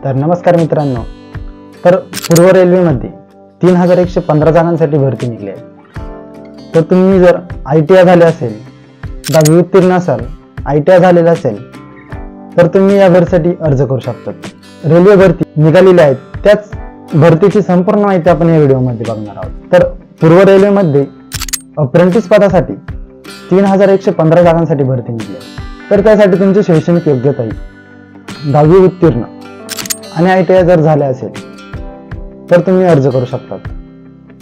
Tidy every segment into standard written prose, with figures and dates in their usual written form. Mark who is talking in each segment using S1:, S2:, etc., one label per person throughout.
S1: तर नमस्कार मित्रांनो, तर पूर्व रेल्वेमध्ये 3115 जागांसाठी भरती निघली आहे। तर तुम्ही जर ITI झाले असेल, 10वी उत्तीर्ण असाल, ITI झालेला असेल तर तुम्ही या भरतीसाठी अर्ज करू शकता। रेल्वे भरती निघालेली आहे, त्याच भरतीची संपूर्ण माहिती आपण या व्हिडिओमध्ये बघणार आहोत। तर पूर्व रेल्वेमध्ये अप्रेंटिस पदासाठी 3115 जागांसाठी भरती निघली आहे। तर त्यासाठी तुमची शैक्षणिक योग्यता आहे 10वी उत्तीर्ण आणि ITI जर झाले असेल तर तुम्ही अर्ज करू शकता।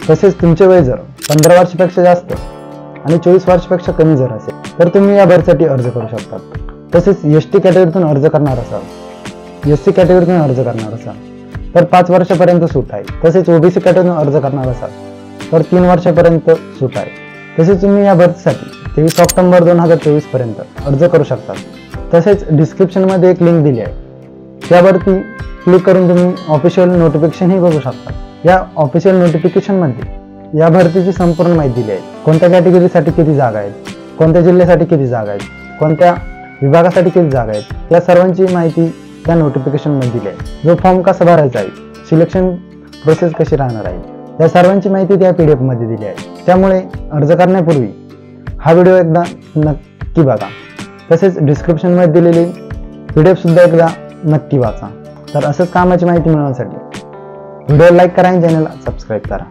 S1: तसेच तुमचे वय जर 15 वर्षापेक्षा जास्त आणि 24 वर्षापेक्षा कमी जर असेल तर तुम्ही या भरतीसाठी अर्ज करू शकता। तसेच ST कॅटेगरीतून अर्ज करणार असाल, SC कॅटेगरीतून अर्ज करणार असाल तर 5 वर्षापर्यंत सूट आहे। तसेच OBC कॅटेगरीतून अर्ज करणार असाल तर 3 वर्षापर्यंत सूट आहे। तसेच तुम्ही या भरतीसाठी 23 ऑक्टोबर 2024 पर्यंत अर्ज करू शकता। तसेच डिस्क्रिप्शन मध्ये एक लिंक दिली आहे, त्यावरती क्लिक करून तुम्ही ऑफिशियल नोटिफिकेशन ही बघू शकता। या ऑफिशियल नोटिफिकेशन मध्ये या भरतीची संपूर्ण माहिती दिली आहे। कोणत्या कॅटेगरीसाठी किती जागा आहेत, कोणत्या जिल्ह्यासाठी किती जागा आहेत, कोणत्या विभागासाठी किती जागा आहेत, या सर्वांची माहिती त्या नोटिफिकेशन मध्ये दिली आहे। जो फॉर्म कसा भरायचा आहे, सिलेक्शन प्रोसेस कशी राहणार आहे, या सर्वांची माहिती त्या PDF मध्ये दिली आहे। त्यामुळे अर्ज करण्यापूर्वी हा व्हिडिओ एकदा नक्की बघा। तसेच डिस्क्रिप्शन मध्ये दिलेली PDF सुद्धा एकदा नक्की वाचा। तर असंच कामाची माहिती मिळवण्यासाठी व्हिडिओ लाईक करा आणि चॅनलला सबस्क्राईब करा।